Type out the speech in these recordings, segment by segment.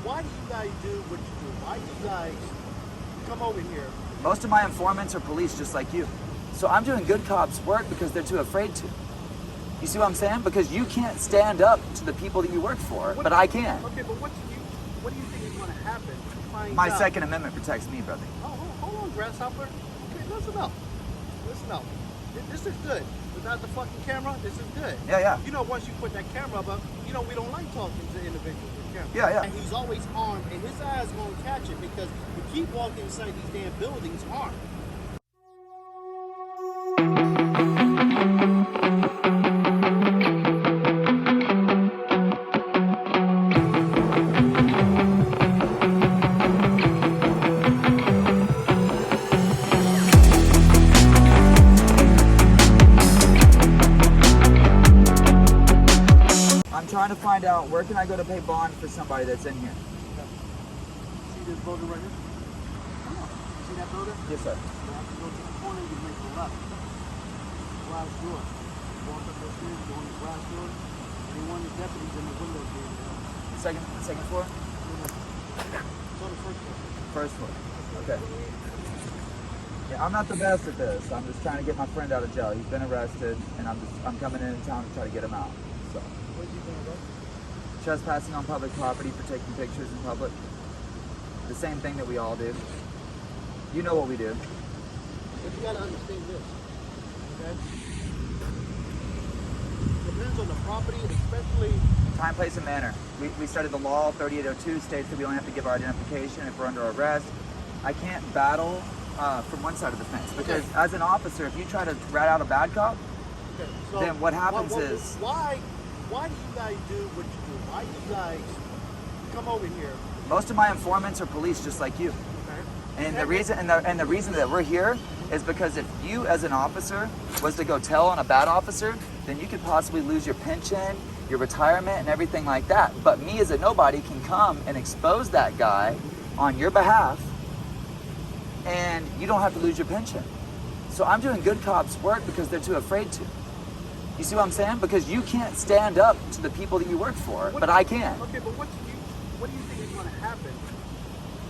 why do you guys do what you do? Why do you guys come over here? Most of my informants are police just like you. So I'm doing good cops work because they're too afraid to. You see what I'm saying? Because you can't stand up to the people that you work for, but I can. Okay, but what do you think is going to happen? My Second Amendment protects me, brother. Oh, hold on, grasshopper. Okay, listen up. Listen up. This is good. Without the fucking camera, this is good. Yeah, yeah. You know, once you put that camera up, you know, we don't like talking to individuals with camera. Yeah, yeah. And he's always armed, and his eyes going to catch it because we keep walking inside these damn buildings armed. Trying to find out where can I go to pay bond for somebody that's in here. See this building right here? Come on. See that building? Yes, sir. You have to go to the corner, you make a left. Glass door. Walk up those stairs, go in the glass door. And one of the deputies in the window there. Second floor? So the first floor. First floor. Okay. Yeah, I'm not the best at this. I'm just trying to get my friend out of jail. He's been arrested, and I'm coming in town to try to get him out. So. What you been arrested? Trespassing on public property for taking pictures in public. The same thing that we all do. You know what we do. But you gotta understand this, okay? Depends on the property, especially time, place, and manner. We started the law. 3802 states that we only have to give our identification if we're under arrest. I can't battle from one side of the fence because as an officer, if you try to rat out a bad cop, so then what happens is why do you guys do what you do? Why do you guys come over here? Most of my informants are police just like you. Okay. And the reason that we're here is because if you as an officer was to go tell on a bad officer, then you could possibly lose your pension, your retirement, and everything like that. But me as a nobody can come and expose that guy on your behalf, and you don't have to lose your pension. So I'm doing good cops work because they're too afraid to. You see what I'm saying? Because you can't stand up to the people that you work for, but I can. Okay, but what do you think is going to happen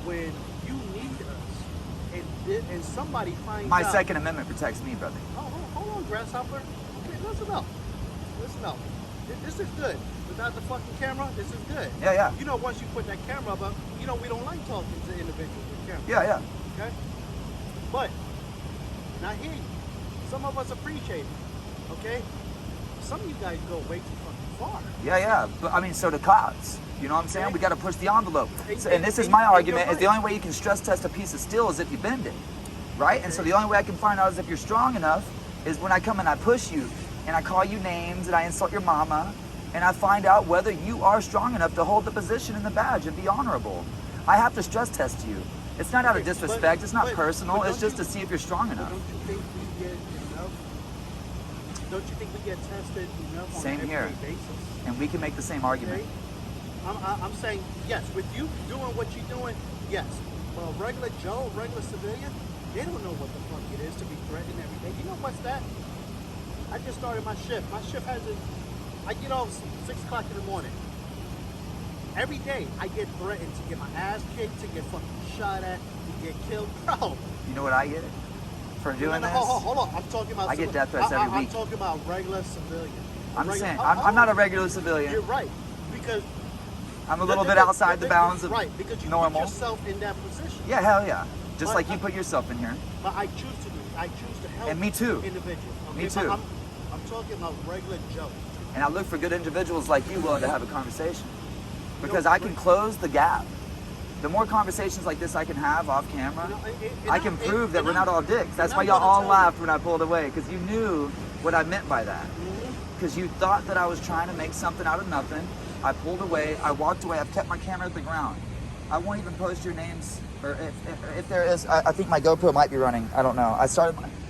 when you need us and somebody finds My out? Second Amendment protects me, brother. Oh, hold on, grasshopper. Okay, listen up. Listen up. This is good. Without the fucking camera, this is good. Yeah, yeah. You know, once you put that camera up, you know, we don't like talking to individuals with camera. Yeah, yeah. Okay? But, and I hear you. Some of us appreciate it. Okay? Some of you guys go way too fucking far. Yeah, yeah. But I mean, so do cops. You know what I'm saying? Okay. We got to push the envelope. And this is my argument, is the only way you can stress test a piece of steel is if you bend it. Right? Okay. And so the only way I can find out is if you're strong enough is when I come and I push you and I call you names and I insult your mama and I find out whether you are strong enough to hold the position and the badge and be honorable. I have to stress test you. It's not out of disrespect. It's not personal. It's just to see if you're strong enough. Don't you think we get enough? Don't you think we get tested enough on an everyday basis? And we can make the same argument. Okay? I'm saying, yes, with you doing what you're doing, yes. But a regular Joe, a regular civilian, they don't know what the fuck it is to be threatened every day. You know what's that? I just started my shift. My shift I get off 6 o'clock in the morning. Every day, I get threatened to get my ass kicked, to get fucking shot at, to get killed. Bro. You know what I get for doing this? Hold on. I'm talking about... I get death threats every week. I'm talking about regular civilian. I'm not a regular civilian. You're right. Because... I'm a little bit outside the bounds of because you normal. put yourself in that position. Yeah, hell yeah. Just like you put yourself in here. But I choose to do it. I choose to help and me too. individuals. Okay? Me too. I'm talking about regular Joe. And I look for good individuals like you willing to have a conversation. Because I can close the gap. The more conversations like this I can have off camera, I can prove that we're not all dicks. That's why y'all all laughed when I pulled away, because you knew what I meant by that. Because you thought that I was trying to make something out of nothing. I pulled away, I walked away, I've kept my camera at the ground. I won't even post your names, or if there is, I think my GoPro might be running, I don't know.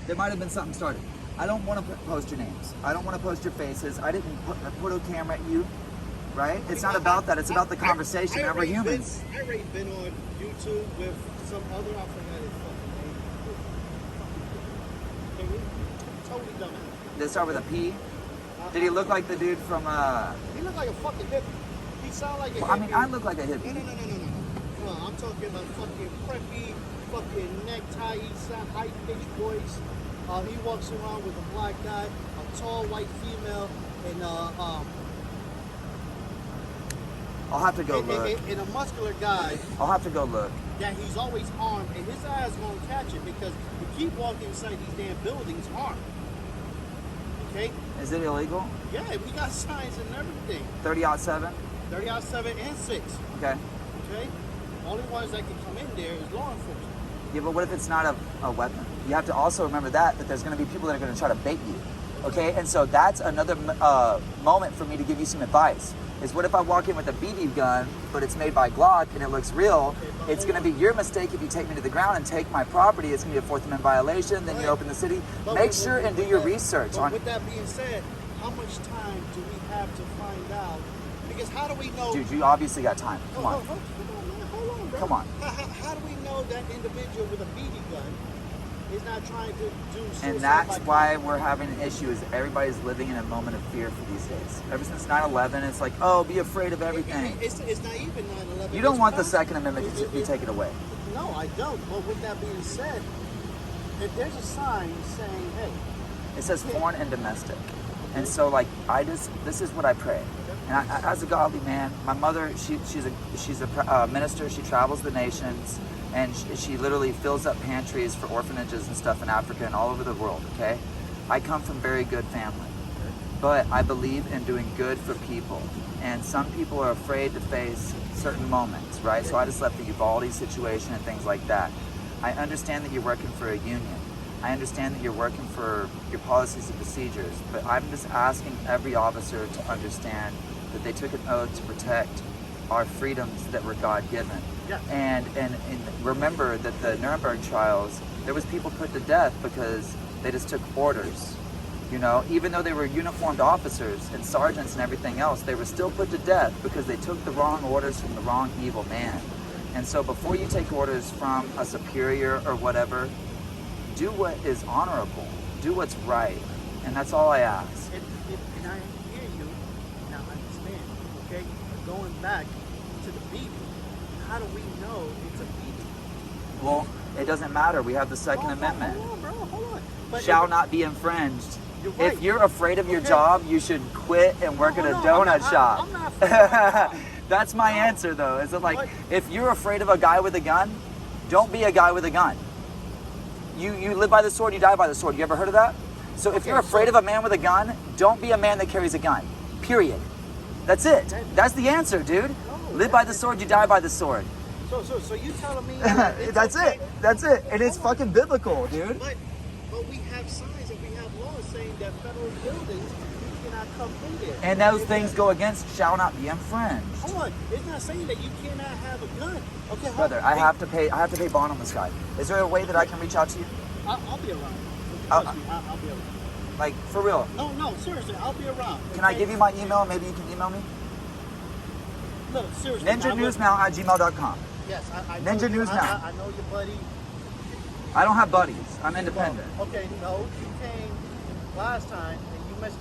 There might have been something started. I don't want to post your names. I don't want to post your faces. I didn't put a camera at you, right? It's not about that, it's about the conversation, that we're humans. I already been on YouTube with some other, I forgot his fucking name. Totally dumbass. Did it start with a P? Did he look like the dude from, He looked like a fucking hippie. He sound like a hippie. I mean, I look like a No. hippie. Well, I'm talking about fucking preppy, fucking necktie, high-pitched voice. He walks around with a black guy, a tall white female, and I'll have to go look. and a muscular guy. I'll have to go look. That he's always armed, and his eyes gonna catch it because you keep walking inside these damn buildings armed. Okay? Is it illegal? Yeah, we got signs and everything. 30-7? 30-7 and 6. Okay. Okay? Only ones that can come in there is law enforcement. Yeah, but what if it's not a weapon? You have to also remember that there's going to be people that are going to try to bait you. Okay? And so that's another moment for me to give you some advice. Is what if I walk in with a BB gun, but it's made by Glock and it looks real? It's going to be your mistake if you take me to the ground and take my property. It's going to be a Fourth Amendment violation. Then you open the city. Make sure and do your research on. With that being said, how much time do we have to find out? Because how do we know? Dude, you obviously got time. Come on. Hold on, man. Hold on, bro. Come on. How do we know that individual with a BB gun is not trying to do suicide? And that's why we're having an issue is everybody's living in a moment of fear for these days. Ever since 9/11, it's like, oh, be afraid of everything. It's not even 9/11. You don't want the Second Amendment to be taken away. No, I don't. But with that being said, if there's a sign saying, hey. It says foreign and domestic. And so, like, this is what I pray. And I, as a godly man, my mother, she's a minister. She travels the nations, and she literally fills up pantries for orphanages and stuff in Africa and all over the world. Okay, I come from very good family, but I believe in doing good for people. And some people are afraid to face certain moments, right? So I just left the Uvalde situation and things like that. I understand that you're working for a union. I understand that you're working for your policies and procedures, but I'm just asking every officer to understand that they took an oath to protect our freedoms that were God-given. Yeah. And remember that the Nuremberg trials, there was people put to death because they just took orders. You know, even though they were uniformed officers and sergeants and everything else, they were still put to death because they took the wrong orders from the wrong evil man. And so before you take orders from a superior or whatever, do what is honorable, do what's right, and that's all I ask. And I hear you, now understand, okay? Going back to the beating, how do we know it's a beating? Well, it doesn't matter. We have the Second Amendment. Hold on, bro, hold on. But Shall not be infringed. You're right. If you're afraid of your job, you should quit and work at a donut shop. I'm not afraid of my job. That's my answer, though. Is it like, if you're afraid of a guy with a gun, don't be a guy with a gun. You live by the sword, you die by the sword. You ever heard of that? So if you're afraid of a man with a gun, don't be a man that carries a gun. Period. That's it. That's the answer, dude. Live by the sword, you die by the sword. So you telling me That's it. That's it. And it's fucking biblical, dude. But we have signs and we have laws saying that federal buildings, you cannot come in there. And those things go against shall not be infringed. Hold on. It's not saying that you cannot have a gun. Okay, Brother, I have to pay bond on this guy. Is there a way that I can reach out to you? I'll be around. I'll Trust me, I'll be around. Like, for real. No, seriously, I'll be around. Can I give you my email? Maybe you can email me? No, seriously. NinjaNewsNow@gmail.com. Yes, I know Ninja you, News Now. I know your buddy. I don't have buddies. I'm independent. Okay, no, you came last time and you missed.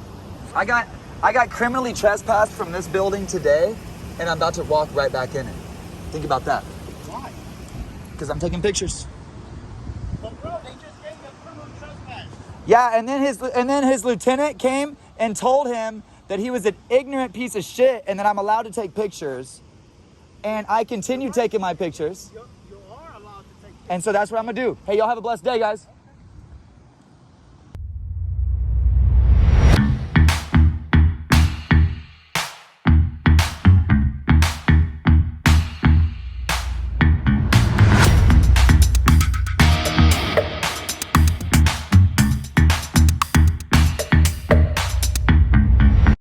I got criminally trespassed from this building today, and I'm about to walk right back in it. Think about that. Why? Because I'm taking pictures. But bro, they just gave you a criminal trespass. Yeah, and then his lieutenant came and told him that he was an ignorant piece of shit and that I'm allowed to take pictures. And I continue taking my pictures. You are allowed to take pictures. And so that's what I'm gonna do. Hey, y'all have a blessed day, guys.